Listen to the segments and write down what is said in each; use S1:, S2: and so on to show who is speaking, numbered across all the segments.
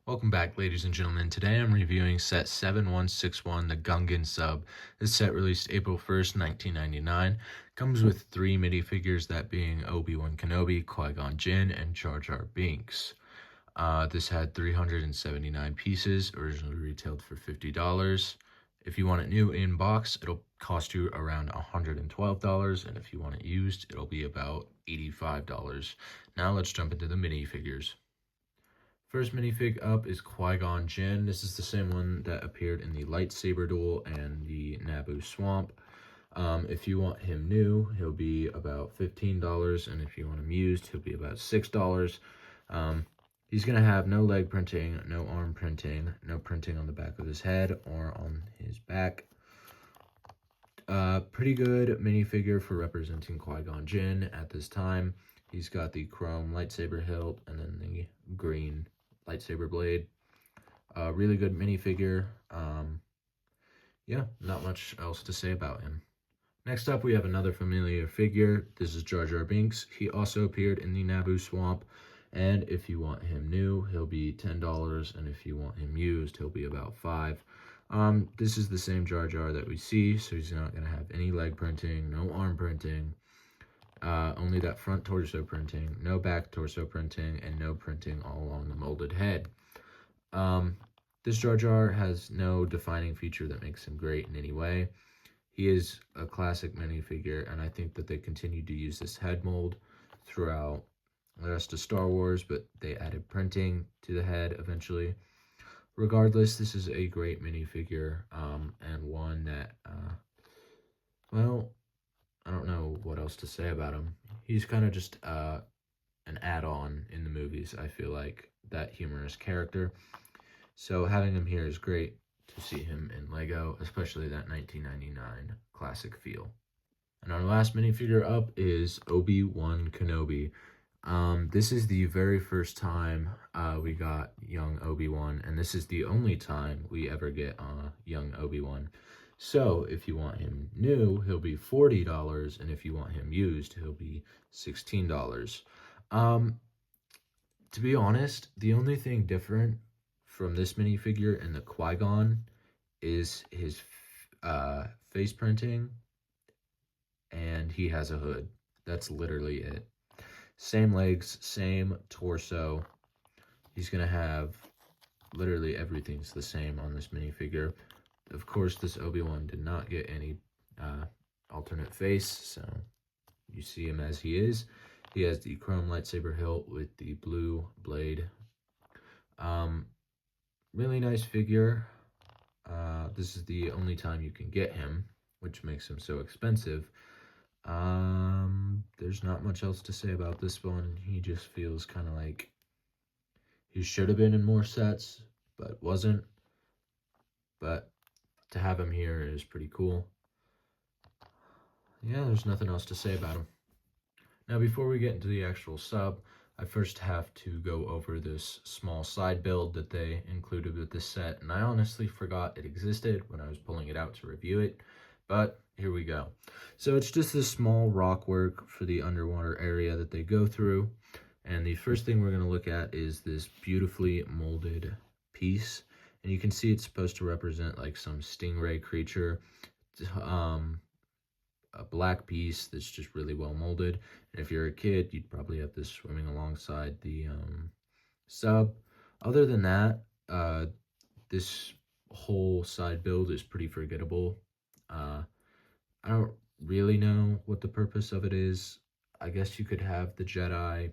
S1: Welcome back, ladies and gentlemen. Today I'm reviewing set 7161, the Gungan sub. This set released April 1st, 1999. Comes with 3 minifigures, that being Obi-Wan Kenobi, Qui-Gon Jinn, and Jar Jar Binks. This had 379 pieces, originally retailed for $50. If you want it new in box, it'll cost you around $112, and if you want it used, it'll be about $85. Now let's jump into the minifigures. First minifig up is Qui-Gon Jinn. This is the same one that appeared in the lightsaber duel and the Naboo Swamp. If you want him new, he'll be about $15, and if you want him used, he'll be about $6. He's going to have no leg printing, no arm printing, no printing on the back of his head or on his back. Pretty good minifigure for representing Qui-Gon Jinn at this time. He's got the chrome lightsaber hilt and then the green lightsaber blade. Really good minifigure. Yeah, not much else to say about him. Next up, we have another familiar figure. This is Jar Jar Binks. He also appeared in the Naboo Swamp, and if you want him new, he'll be $10, and if you want him used, he'll be about $5. This is the same Jar Jar that we see, so he's not going to have any leg printing, no arm printing, only that front torso printing, no back torso printing, and no printing all along the molded head. This Jar Jar has no defining feature that makes him great in any way. He is a classic minifigure, and I think that they continued to use this head mold throughout the rest of Star Wars, but they added printing to the head eventually. Regardless, this is a great minifigure, and one that, well, I don't know what else to say about him. He's kind of just an add-on in the movies, I feel like, that humorous character. So having him here is great to see him in Lego, especially that 1999 classic feel. And our last minifigure up is Obi-Wan Kenobi. This is the very first time we got young Obi-Wan, and this is the only time we ever get young Obi-Wan. So if you want him new, he'll be $40, and if you want him used, he'll be $16. To be honest, the only thing different from this minifigure and the Qui-Gon is his face printing, and he has a hood. That's literally it. Same legs, same torso. He's going to have literally everything's the same on this minifigure. Of course, this Obi-Wan did not get any alternate face, so you see him as he is. He has the chrome lightsaber hilt with the blue blade. Really nice figure. This is the only time you can get him, which makes him so expensive. There's not much else to say about this one. He just feels kind of like he should have been in more sets, but wasn't. But to have him here is pretty cool. Yeah, there's nothing else to say about him. Now, before we get into the actual sub, I first have to go over this small side build that they included with this set, and I honestly forgot it existed when I was pulling it out to review it, but here we go. So it's just this small rock work for the underwater area that they go through, and the first thing we're going to look at is this beautifully molded piece, and you can see it's supposed to represent like some stingray creature, a black piece that's just really well molded. And if you're a kid, you'd probably have this swimming alongside the sub. Other than that, this whole side build is pretty forgettable. I don't really know what the purpose of it is. I guess you could have the Jedi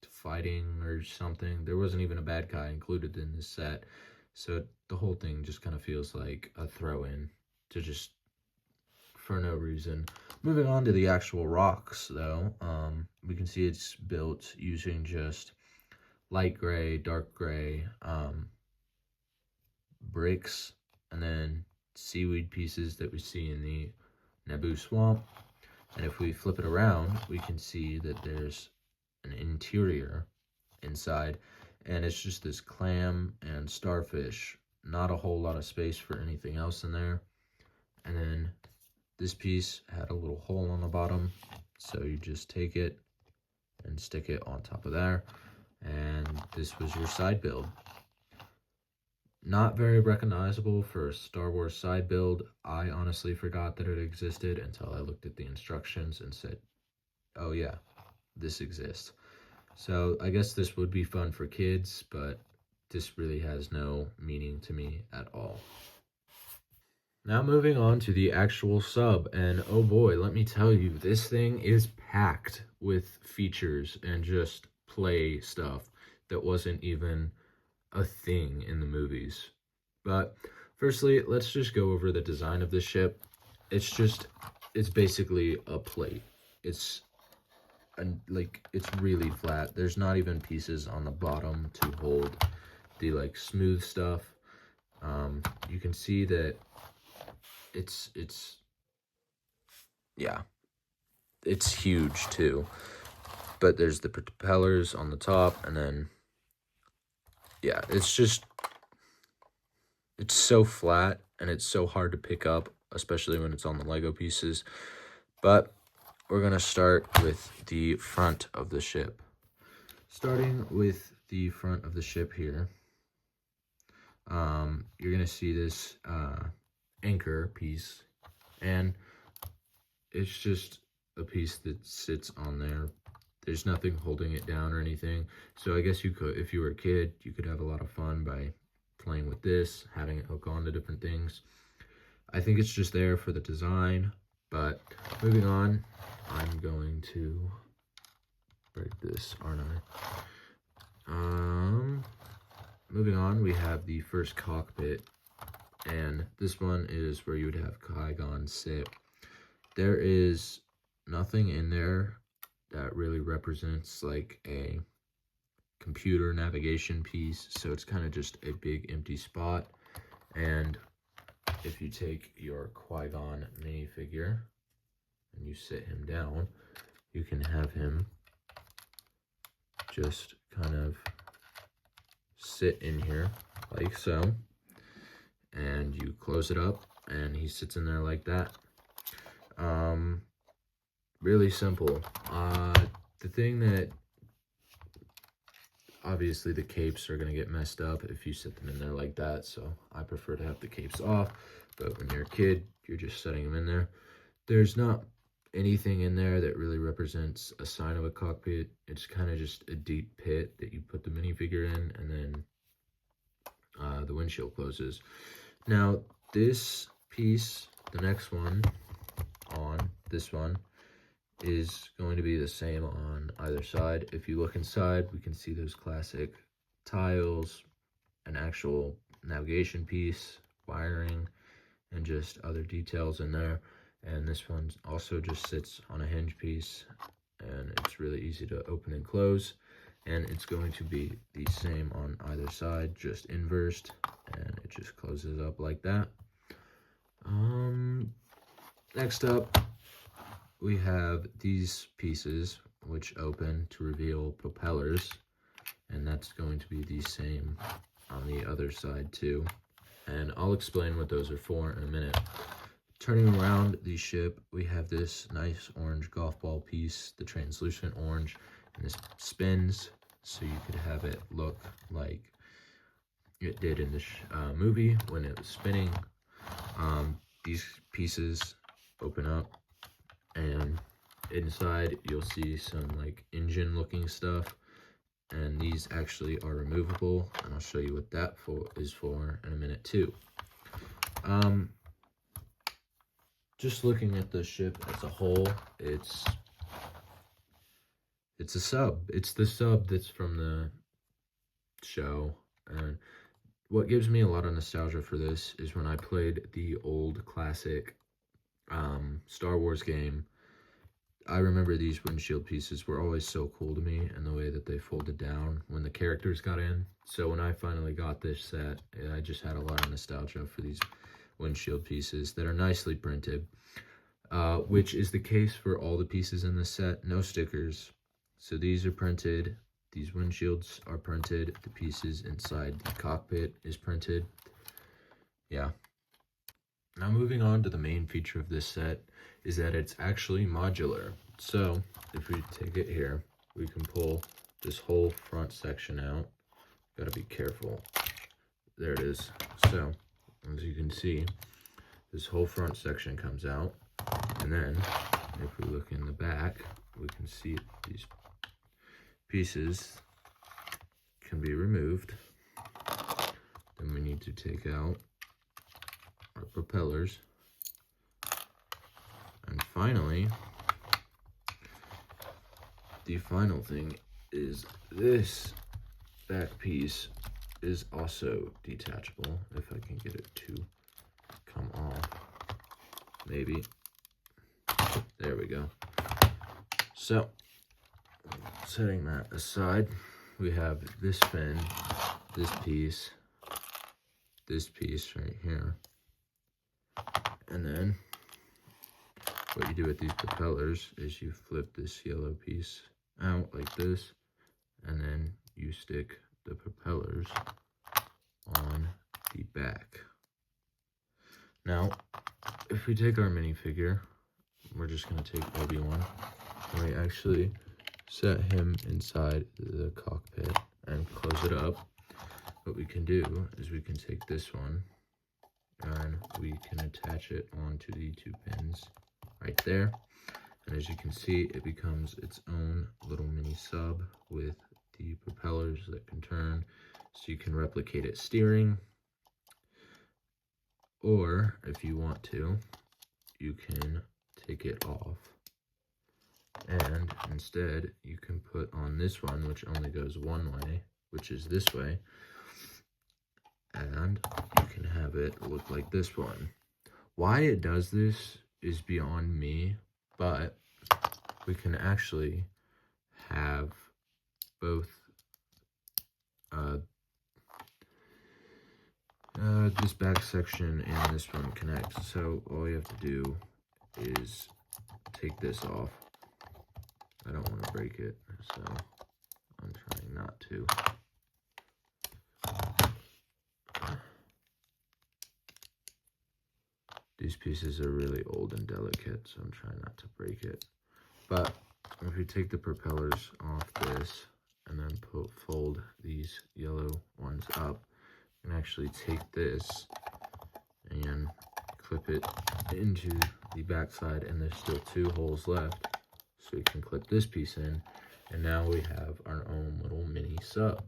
S1: fighting or something. There wasn't even a bad guy included in this set, so the whole thing just kind of feels like a throw-in to just for no reason. Moving on to the actual rocks, though, we can see it's built using just light gray, dark gray bricks, and then seaweed pieces that we see in the Naboo Swamp. And if we flip it around, we can see that there's an interior inside, and it's just this clam and starfish. Not a whole lot of space for anything else in there. And then this piece had a little hole on the bottom, so you just take it and stick it on top of there, and this was your side build. Not very recognizable for a Star Wars side build. I honestly forgot that it existed until I looked at the instructions and said, oh yeah, this exists. So I guess this would be fun for kids, but this really has no meaning to me at all. Now moving on to the actual sub, and oh boy, let me tell you, this thing is packed with features and just play stuff that wasn't even a thing in the movies. But firstly, let's just go over the design of this ship. It's basically a plate. It's really flat. There's not even pieces on the bottom to hold the like smooth stuff. You can see that it's yeah, it's huge too. But there's the propellers on the top, and then yeah, it's so flat and it's so hard to pick up, especially when it's on the Lego pieces. But we're gonna start with the front of the ship. Starting with the front of the ship here, you're gonna see this anchor piece, and it's just a piece that sits on there. There's nothing holding it down or anything. So I guess you could, if you were a kid, you could have a lot of fun by playing with this, having it hook on to different things. I think it's just there for the design, but moving on, I'm going to break this, aren't I? Moving on, we have the first cockpit, and this one is where you would have Qui-Gon sit. There is nothing in there that really represents like a computer navigation piece, so it's kind of just a big empty spot. And if you take your Qui-Gon minifigure and you sit him down, you can have him just kind of sit in here like so, and you close it up and he sits in there like that. Really simple. The thing that obviously the capes are going to get messed up if you sit them in there like that, so I prefer to have the capes off. But when you're a kid, you're just setting them in there. There's not anything in there that really represents a sign of a cockpit. It's kind of just a deep pit that you put the minifigure in, and then the windshield closes. Now this piece, the next one on this one, is going to be the same on either side. If you look inside, we can see those classic tiles, an actual navigation piece, wiring, and just other details in there. And this one also just sits on a hinge piece, and it's really easy to open and close. And it's going to be the same on either side, just inversed, and it just closes up like that. Next up, we have these pieces which open to reveal propellers, and that's going to be the same on the other side too. And I'll explain what those are for in a minute. Turning around the ship, we have this nice orange golf ball piece, the translucent orange, and this spins so you could have it look like it did in the movie when it was spinning. These pieces open up, and inside you'll see some like engine looking stuff, and these actually are removable, and I'll show you what that is for in a minute too. Just looking at the ship as a whole, it's a sub. It's the sub that's from the show, and what gives me a lot of nostalgia for this is when I played the old classic Star Wars game. I remember these windshield pieces were always so cool to me, and the way that they folded down when the characters got in. So when I finally got this set, I just had a lot of nostalgia for these windshield pieces that are nicely printed, which is the case for all the pieces in this set. No stickers. So these are printed. These windshields are printed. The pieces inside the cockpit is printed. Yeah. Now moving on to the main feature of this set is that it's actually modular. So if we take it here, we can pull this whole front section out. Gotta be careful. there it is. So, as you can see, this whole front section comes out. And then, if we look in the back, we can see these pieces can be removed. Then we need to take out our propellers. And finally, the final thing is this back piece is also detachable, if I can get it to come off. Maybe. There we go. So, setting that aside, we have this fin, this piece right here. And then what you do with these propellers is you flip this yellow piece out like this, and then you stick the propellers on the back. Now, if we take our minifigure, we're just going to take Obi-Wan, and we actually set him inside the cockpit and close it up. What we can do is we can take this one and we can attach it onto the 2 pins right there. And as you can see, it becomes its own little mini sub with the propellers that can turn, so you can replicate its steering. Or if you want to, you can take it off, and instead you can put on this one, which only goes one way, which is this way, and you can have it look like this one. Why it does this is beyond me, but we can actually have both this back section and this one connect. So all you have to do is take this off. I don't want to break it, so I'm trying not to. These pieces are really old and delicate, so I'm trying not to break it. But if you take the propellers off this and then fold these yellow ones up, you can actually take this and clip it into the back side, and there's still 2 holes left. So you can clip this piece in, and now we have our own little mini sub.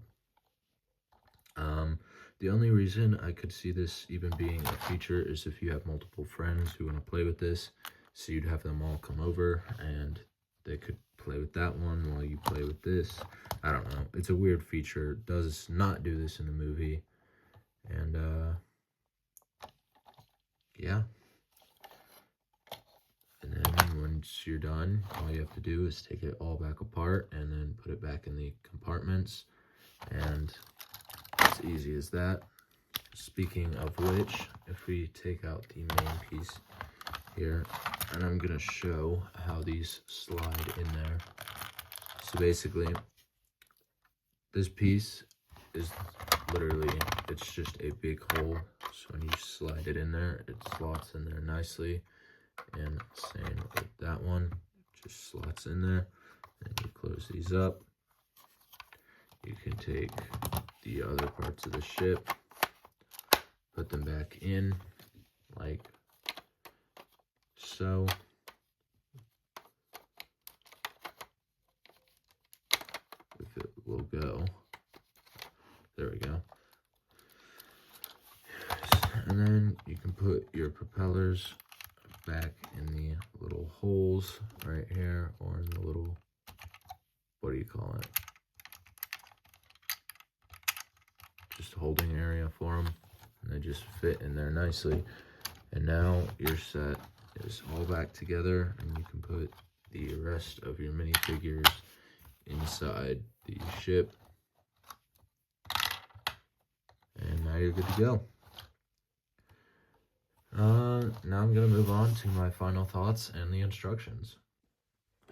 S1: The only reason I could see this even being a feature is if you have multiple friends who want to play with this. So you'd have them all come over and they could play with that one while you play with this. I don't know. It's a weird feature. It does not do this in the movie. And yeah. And then once you're done, all you have to do is take it all back apart and then put it back in the compartments. And it's easy as that. Speaking of which, if we take out the main piece here, and I'm going to show how these slide in there. So basically, this piece is literally, it's just a big hole. So when you slide it in there, it slots in there nicely. And same with that one, just slots in there. And you close these up. You can take the other parts of the ship, put them back in like so. If it will go. There we go. And then you can put your propellers back in the little holes right here, or in the little, what do you call it? Just holding area for them. And they just fit in there nicely. And now your set is all back together, and you can put the rest of your minifigures inside the ship. And now you're good to go. Now I'm going to move on to my final thoughts and the instructions.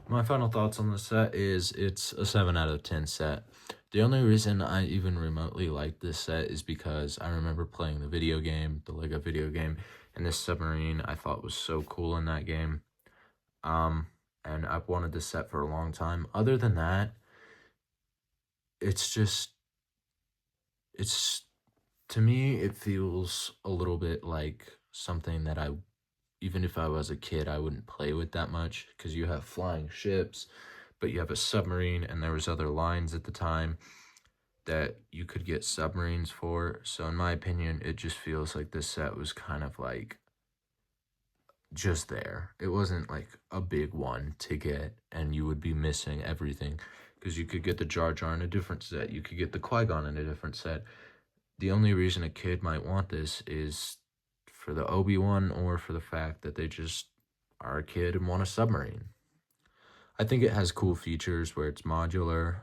S1: My final thoughts on the set is it's a 7 out of 10 set. The only reason I even remotely like this set is because I remember playing the video game, the Lego video game, and this submarine I thought was so cool in that game. And I've wanted this set for a long time. Other than that, it's To me, it feels a little bit like something that even if I was a kid, I wouldn't play with that much, because you have flying ships, but you have a submarine, and there was other lines at the time that you could get submarines for. So in my opinion, it just feels like this set was kind of like just there. It wasn't like a big one to get, and you would be missing everything, because you could get the Jar Jar in a different set. You could get the Qui-Gon in a different set. The only reason a kid might want this is for the Obi-Wan, or for the fact that they just are a kid and want a submarine. I think it has cool features where it's modular.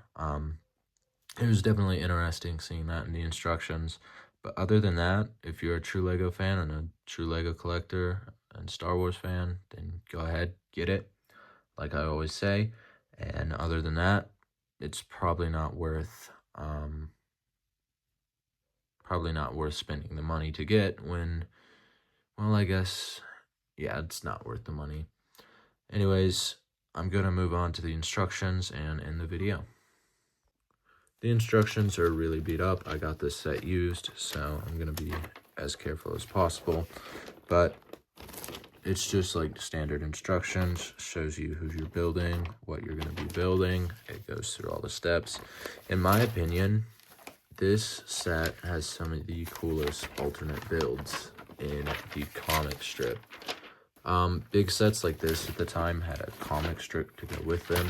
S1: It was definitely interesting seeing that in the instructions. But other than that, if you're a true LEGO fan and a true LEGO collector and Star Wars fan, then go ahead, get it, like I always say. And other than that, it's probably not worth spending the money to get when, well, I guess, yeah, it's not worth the money. Anyways, I'm going to move on to the instructions and end the video. The instructions are really beat up. I got this set used, so I'm going to be as careful as possible. But it's just like standard instructions. Shows you who you're building, what you're going to be building. It goes through all the steps. In my opinion, this set has some of the coolest alternate builds in the comic strip. Big sets like this at the time had a comic strip to go with them,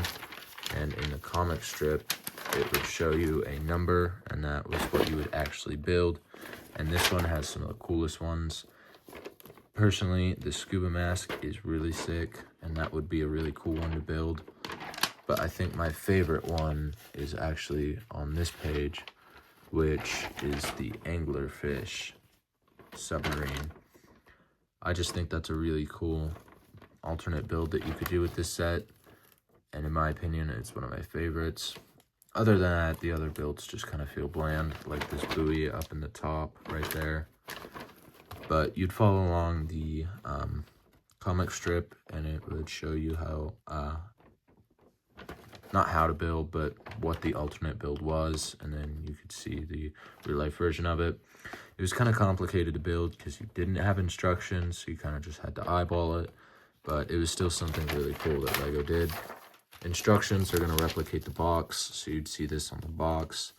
S1: and in the comic strip it would show you a number, and that was what you would actually build. And this one has some of the coolest ones. Personally, the scuba mask is really sick, and that would be a really cool one to build. But I think my favorite one is actually on this page, which is the anglerfish submarine. I just think that's a really cool alternate build that you could do with this set, and in my opinion, it's one of my favorites. Other than that, the other builds just kind of feel bland, like this buoy up in the top right there. But you'd follow along the comic strip, and it would show you how, not how to build, but what the alternate build was, and then you could see the real-life version of it. It was kind of complicated to build because you didn't have instructions, so you kind of just had to eyeball it, but it was still something really cool that LEGO did. Instructions are going to replicate the box, so you'd see this on the box.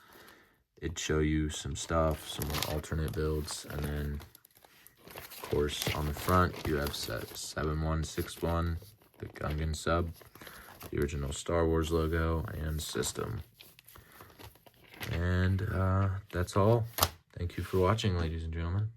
S1: It'd show you some stuff, some more alternate builds, and then, of course, on the front, you have set 7161, the Gungan sub, the original Star Wars logo, and system. And that's all. Thank you for watching, ladies and gentlemen.